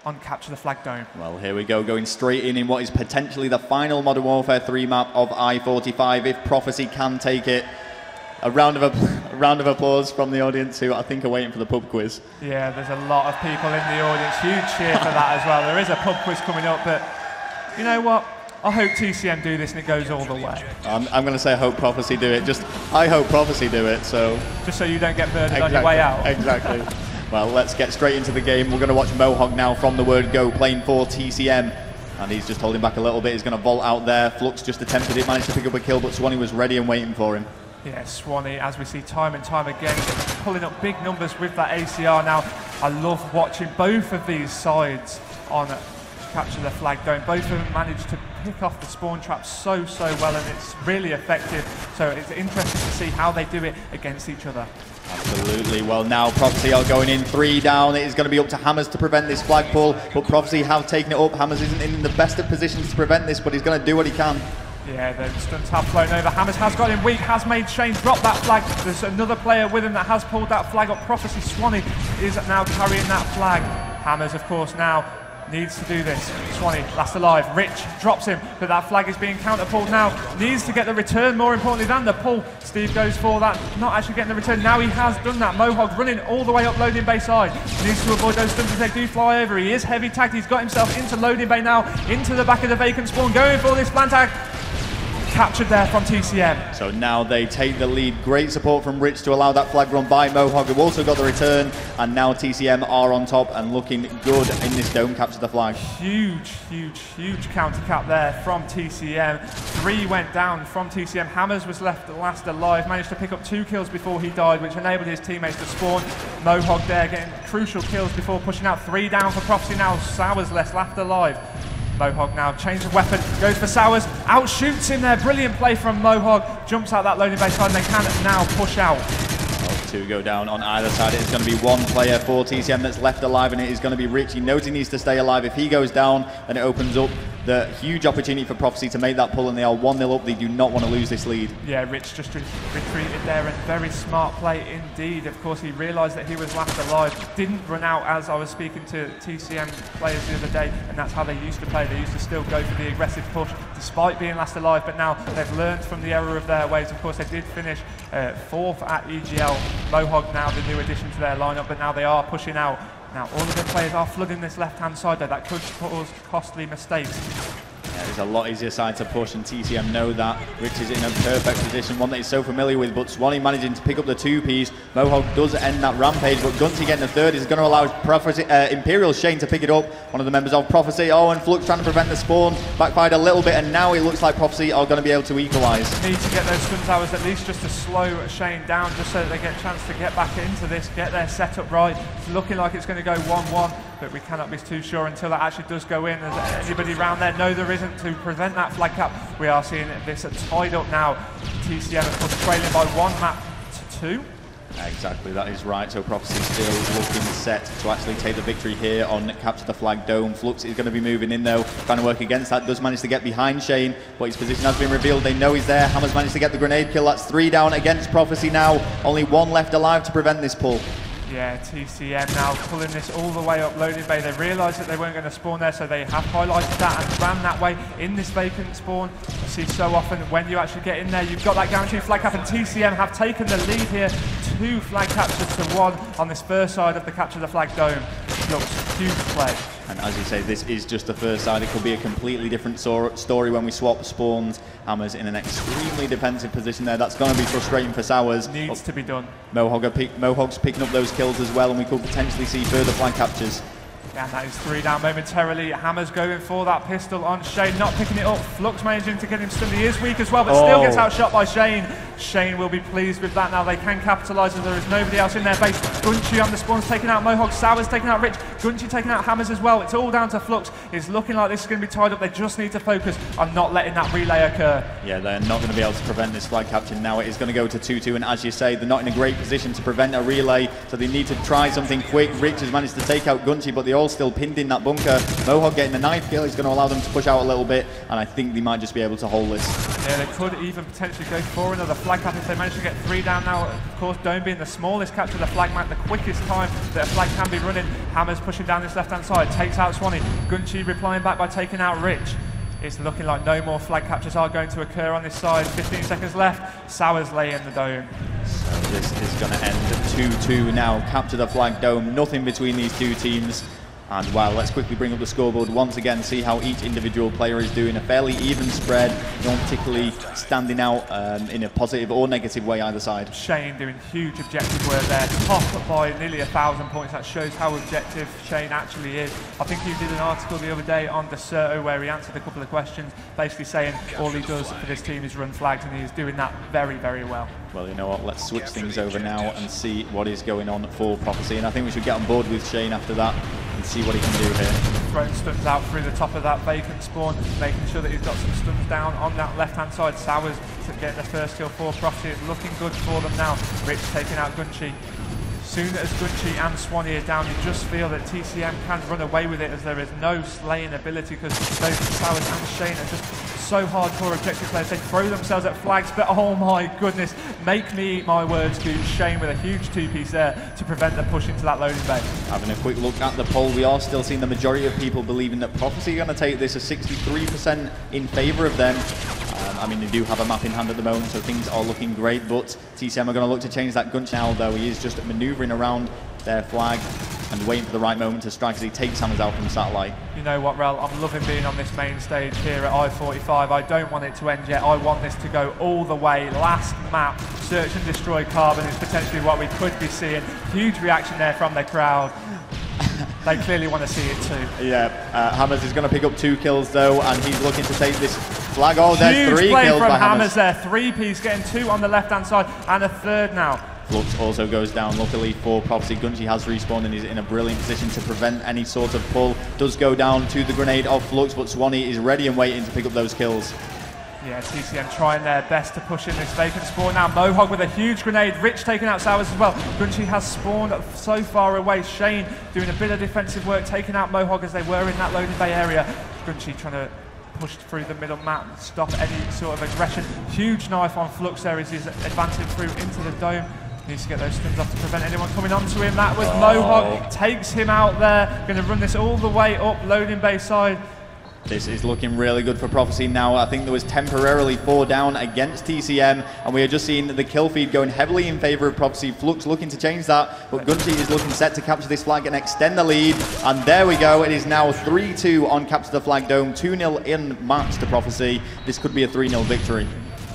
on Capture the Flag Dome. Well, here we go, going straight in what is potentially the final Modern Warfare 3 map of I45, if Prophecy can take it. A round of applause from the audience, who I think are waiting for the pub quiz. Yeah, there's a lot of people in the audience. Huge cheer for that as well. There is a pub quiz coming up, but you know what? I hope TCM do this and it goes all the way. I'm going to say I hope Prophecy do it. I hope Prophecy do it, so... Just so you don't get murdered on your way out. Exactly. Well, let's get straight into the game. We're going to watch Mohawk now from the word go, playing for TCM. And he's just holding back a little bit. He's going to vault out there. Flux just attempted it, managed to pick up a kill, but Swanee was ready and waiting for him. Yeah, Swanee, as we see time and time again, pulling up big numbers with that ACR now. I love watching both of these sides on Capture the Flag Dome. Both of them managed to pick off the spawn traps so well, and it's really effective. So it's interesting to see how they do it against each other. Absolutely. Well, now Prophecy are going in 3 down. It is going to be up to Hammers to prevent this flag pull, but Prophecy have taken it up. Hammers isn't in the best of positions to prevent this, but he's going to do what he can. Yeah, the stunts have flown over. Hammers has got him weak, has made Shane drop that flag. There's another player with him that has pulled that flag up. Prophecy Swanee is now carrying that flag. Hammers, of course, now needs to do this. Swanee, last alive. Rich drops him, but that flag is being counter-pulled now. Needs to get the return, more importantly than the pull. Steve goes for that, not actually getting the return. Now he has done that. Mohawk running all the way up loading bay side. Needs to avoid those stunts as they do fly over. He is heavy tagged. He's got himself into loading bay now, into the back of the vacant spawn, going for this plant tag. Captured there from TCM. So now they take the lead. Great support from Rich to allow that flag run by Mohawk, who also got the return, and now TCM are on top and looking good in this dome. Capture the flag. Huge counter cap there from TCM. 3 went down from TCM. Hammers was left last alive, managed to pick up 2 kills before he died, which enabled his teammates to spawn. Mohawk there getting crucial kills before pushing out. 3 down for Prophecy now. Sowerz left alive. Mohawk now changes of weapon, goes for Sowerz, outshoots him there. Brilliant play from Mohawk, jumps out that loading bay side, and they can now push out. 2 go down on either side. It's going to be 1 player for TCM that's left alive, and it is going to be Rich. He knows he needs to stay alive. If he goes down, then it opens up the huge opportunity for Prophecy to make that pull, and they are 1-0 up. They do not want to lose this lead. Yeah, Rich just retreated there, and very smart play indeed. Of course, he realised that he was last alive, didn't run out, as I was speaking to TCM players the other day, and that's how they used to play. They used to still go for the aggressive push despite being last alive, but now they've learned from the error of their ways. Of course, they did finish 4th at EGL. Mohawk now the new addition to their lineup, but now they are pushing out. Now all of the players are flooding this left-hand side though. That could cause costly mistakes. Yeah, it's a lot easier side to push, and TCM know that. Rich is in a perfect position, one that he's so familiar with, but Swanee managing to pick up the 2Ps. Mohawk does end that rampage, but Gunty getting the 3rd is going to allow Prophecy, Imperial Shane to pick it up. One of the members of Prophecy. Oh, and Flux trying to prevent the spawn. Backfired a little bit, and now it looks like Prophecy are going to be able to equalise. Need to get those stun towers at least just to slow Shane down, just so that they get a chance to get back into this, get their setup right. It's looking like it's going to go 1-1, but we cannot be too sure until that actually does go in. Is there anybody around there? No, there isn't, to prevent that flag cap. We are seeing this tied up now. TCM, of course, trailing by 1 map to 2. Exactly, that is right. So Prophecy still looking set to actually take the victory here on Capture the Flag Dome. Flux is going to be moving in though, trying to work against that. Does manage to get behind Shane, but his position has been revealed. They know he's there. Hammers managed to get the grenade kill. That's 3 down against Prophecy now. Only 1 left alive to prevent this pull. Yeah, TCM now pulling this all the way up loading bay. They realised that they weren't going to spawn there, so they have highlighted that and ran that way in this vacant spawn. You see so often when you actually get in there, you've got that guaranteed flag cap, and TCM have taken the lead here. 2 flag captures to 1 on this first side of the Capture the Flag Dome. Looks huge play. And as you say, this is just the first side. It could be a completely different story when we swap spawns. Hammers in an extremely defensive position there. That's going to be frustrating for Sowerz. Needs to be done. Mohawk's picking up those kills as well, and we could potentially see further flag captures. And that is 3 down momentarily. Hammers going for that pistol on Shane, not picking it up. Flux managing to get him stunned. He is weak as well, but still gets outshot by Shane. Shane will be pleased with that now. They can capitalise as there is nobody else in their base. Gunchi on the spawns taking out Mohawk. Sowerz taking out Rich. Gunchi taking out Hammers as well. It's all down to Flux. It's looking like this is going to be tied up. They just need to focus on not letting that relay occur. Yeah, they're not going to be able to prevent this flag capture. Now it is going to go to 2-2, and as you say, they're not in a great position to prevent a relay, so they need to try something quick. Rich has managed to take out Gunchi, but they also all still pinned in that bunker. Mohawk getting the knife kill is going to allow them to push out a little bit, and I think they might just be able to hold this. Yeah, they could even potentially go for another flag cap if they manage to get 3 down now. Of course, Dome being the smallest capture of the flag map, the quickest time that a flag can be running. Hammers pushing down this left-hand side, takes out Swanee. Gunchi replying back by taking out Rich. It's looking like no more flag captures are going to occur on this side. 15 seconds left. Sowerz laying the Dome. So this is going to end 2-2 now. Capture the flag Dome. Nothing between these two teams. And well, let's quickly bring up the scoreboard once again, see how each individual player is doing. A fairly even spread, not particularly standing out in a positive or negative way either side. Shane doing huge objective work there, top by nearly 1,000 points. That shows how objective Shane actually is. I think he did an article the other day on Deserto where he answered a couple of questions, basically saying all he does for this team is run flags, and he is doing that very, very well. Well, you know what, let's switch things over now and see what is going on for Prophecy. And I think we should get on board with Shane after that and see what he can do here. Throwing stuns out through the top of that vacant spawn, making sure that he's got some stuns down on that left-hand side. Sowerz getting the first kill for Prophecy. It's looking good for them now. Rich taking out Gunchi. Soon as Gunchi and Swanee are down, you just feel that TCM can run away with it, as there is no slaying ability, because both Sowerz and Shane are just so hardcore objective players. They throw themselves at flags, but oh my goodness, make me eat my words, dude. Shane with a huge 2-piece there to prevent the push into that loading bay. Having a quick look at the poll, we are still seeing the majority of people believing that Prophecy are going to take this, a 63% in favour of them. I mean, they do have a map in hand at the moment, so things are looking great, but TCM are going to look to change that Gunch now, though. He is just manoeuvring around their flag and waiting for the right moment to strike as he takes Hammers out from satellite. You know what, Rel, I'm loving being on this main stage here at i45. I don't want it to end yet. I want this to go all the way. Last map, search and destroy Carbon is potentially what we could be seeing. Huge reaction there from the crowd. They clearly want to see it too. Yeah, Hammers is going to pick up 2 kills though, and he's looking to take this flag. Oh, there's 3 play kills from by Hammers there. 3-piece getting 2 on the left-hand side and a 3rd now. Flux also goes down, luckily for Prophecy. Gunchi has respawned and is in a brilliant position to prevent any sort of pull. Does go down to the grenade of Flux, but Swanee is ready and waiting to pick up those kills. Yeah, TCM trying their best to push in this vacant spawn now. Mohawk with a huge grenade. Rich taking out Sowerz as well. Gunchi has spawned so far away. Shane doing a bit of defensive work, taking out Mohawk as they were in that loading bay area. Gunchi trying to push through the middle map, stop any sort of aggression. Huge knife on Flux there as he's advancing through into the dome. Needs to get those stuns off to prevent anyone coming onto him. That was Mohawk, takes him out there. Going to run this all the way up loading bay side. This is looking really good for Prophecy now. I think there was temporarily 4 down against TCM, and we are just seeing the kill feed going heavily in favour of Prophecy. Flux looking to change that, but Gunchi is looking set to capture this flag and extend the lead. And there we go. It is now 3-2 on Capture the Flag Dome. 2-0 in match to Prophecy. This could be a 3-0 victory.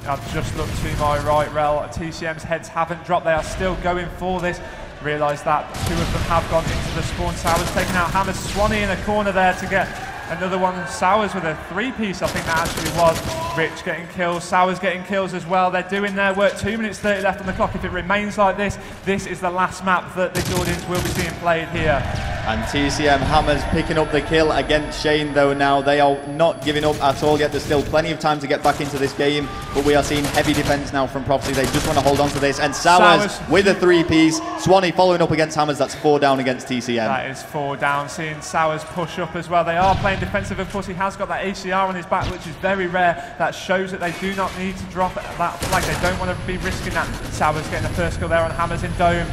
I've just looked to my right, Rel. TCM's heads haven't dropped. They are still going for this. Realise that 2 of them have gone into the spawn. Sowerz taking out Hammers. Swanee in a corner there to get another one. Sowerz with a 3-piece, I think that actually was. Rich getting kills, Sowerz getting kills as well. They're doing their work. 2 minutes 30 left on the clock. If it remains like this, this is the last map that the Jordians will be seeing played here. And TCM Hammers picking up the kill against Shane though now. They are not giving up at all yet. There's still plenty of time to get back into this game, but we are seeing heavy defense now from Prophecy. They just want to hold on to this. And Sowerz with a 3-piece. Swanee following up against Hammers. That's 4 down against TCM. That is 4 down. Seeing Sowerz push up as well. They are playing defensive. Of course, he has got that ACR on his back, which is very rare. That shows that they do not need to drop that flag. They don't want to be risking that. Sowerz getting the first kill there on Hammers in Dome.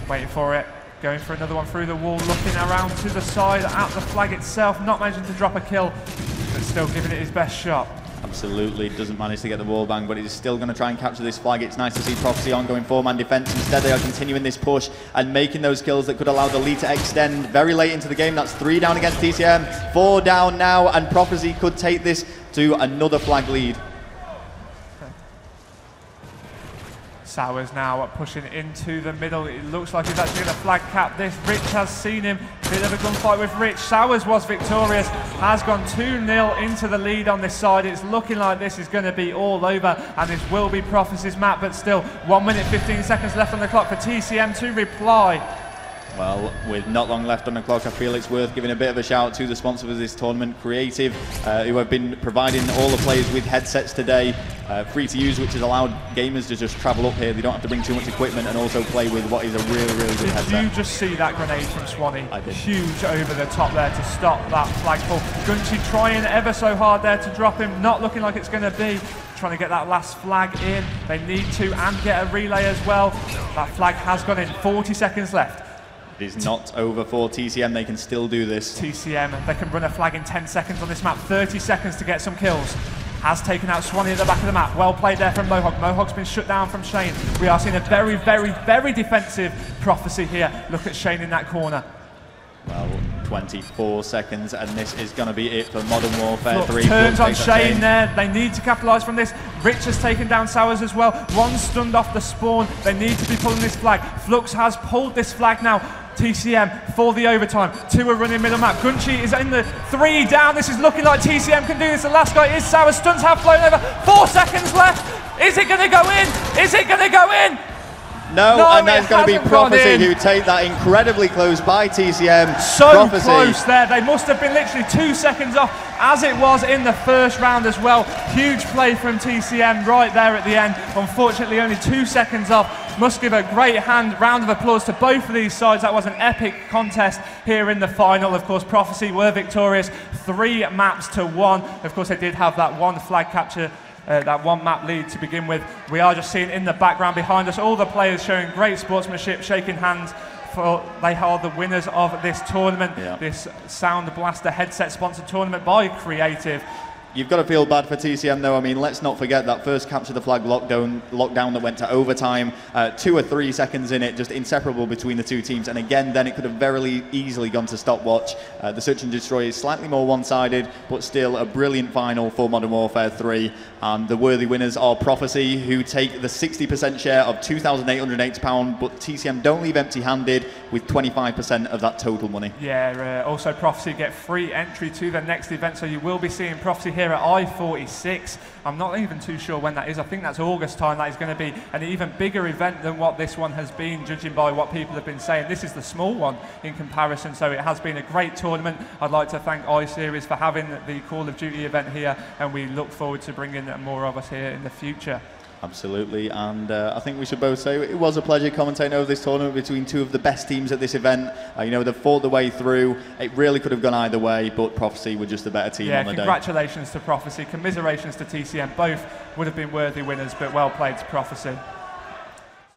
Waiting for it. Going for another one through the wall, looking around to the side at the flag itself, not managing to drop a kill, but still giving it his best shot. Absolutely, doesn't manage to get the wall bang, but he's still going to try and capture this flag. It's nice to see Prophecy ongoing 4-man defense. Instead, they are continuing this push and making those kills that could allow the lead to extend very late into the game. That's 3 down against TCM, 4 down now, and Prophecy could take this to another flag lead. Sowerz now pushing into the middle. It looks like he's actually going to flag cap this. Rich has seen him. Bit of a gunfight with Rich. Sowerz was victorious. Has gone 2-0 into the lead on this side. It's looking like this is going to be all over, and this will be Prophecy's map, but still 1 minute 15 seconds left on the clock for TCM to reply. Well, with not long left on the clock, I feel it's worth giving a bit of a shout to the sponsor of this tournament, Creative, who have been providing all the players with headsets today, free to use, which has allowed gamers to just travel up here. They don't have to bring too much equipment and also play with what is a really, really good headset. Did you just see that grenade from Swanee? I did. Huge over the top there to stop that flagfall. Gunchi trying ever so hard there to drop him, not looking like it's going to be. Trying to get that last flag in. They need to and get a relay as well. That flag has gone in. 40 seconds left. It is not over for TCM. They can still do this. TCM, they can run a flag in 10 seconds on this map. 30 seconds to get some kills. Has taken out Swanee at the back of the map. Well played there from Mohawk. Mohawk's been shut down from Shane. We are seeing a very, very, very defensive Prophecy here. Look at Shane in that corner. Well, 24 seconds, and this is going to be it for Modern Warfare 3. Turns on Shane there. They need to capitalise from this. Rich has taken down Sowerz as well. One stunned off the spawn. They need to be pulling this flag. Flux has pulled this flag now. TCM for the overtime. 2 are running middle map. Gunchi is in the 3 down. This is looking like TCM can do this. The last guy is Sowerz. Stuns have flown over. 4 seconds left. Is it going to go in? Is it going to go in? No, and there's going to be Prophecy who take that incredibly close by TCM. So Prophecy. Close there. They must have been literally 2 seconds off, as it was in the first round as well. Huge play from TCM right there at the end. Unfortunately, only 2 seconds off. Must give a great round of applause to both of these sides. That was an epic contest here in the final. Of course, Prophecy were victorious, 3 maps to 1. Of course, they did have that one flag capture. That one map lead to begin with. We are just seeing in the background behind us all the players showing great sportsmanship, shaking hands. They are the winners of this tournament, this Sound Blaster headset sponsored tournament by Creative. You've got to feel bad for TCM though. I mean, let's not forget that first capture the flag lockdown that went to overtime. 2 or 3 seconds in it, just inseparable between the two teams. And again, then it could have very easily gone to stopwatch. The Search and Destroy is slightly more one-sided, but still a brilliant final for Modern Warfare 3. And the worthy winners are Prophecy, who take the 60% share of £2,880, but TCM don't leave empty-handed with 25% of that total money. Yeah, also Prophecy get free entry to the next event, so you will be seeing Prophecy here at i46. I'm not even too sure when that is. I think that's August time. That is going to be an even bigger event than what this one has been, judging by what people have been saying. This is the small one in comparison, so it has been a great tournament. I'd like to thank i-Series for having the Call of Duty event here, and we look forward to bringing more of us here in the future. Absolutely, and I think we should both say it was a pleasure commentating over this tournament between 2 of the best teams at this event. You know, they've fought their way through. It really could have gone either way, but Prophecy were just the better team on the day. Congratulations to Prophecy, commiserations to TCM. Both would have been worthy winners, but well played to Prophecy.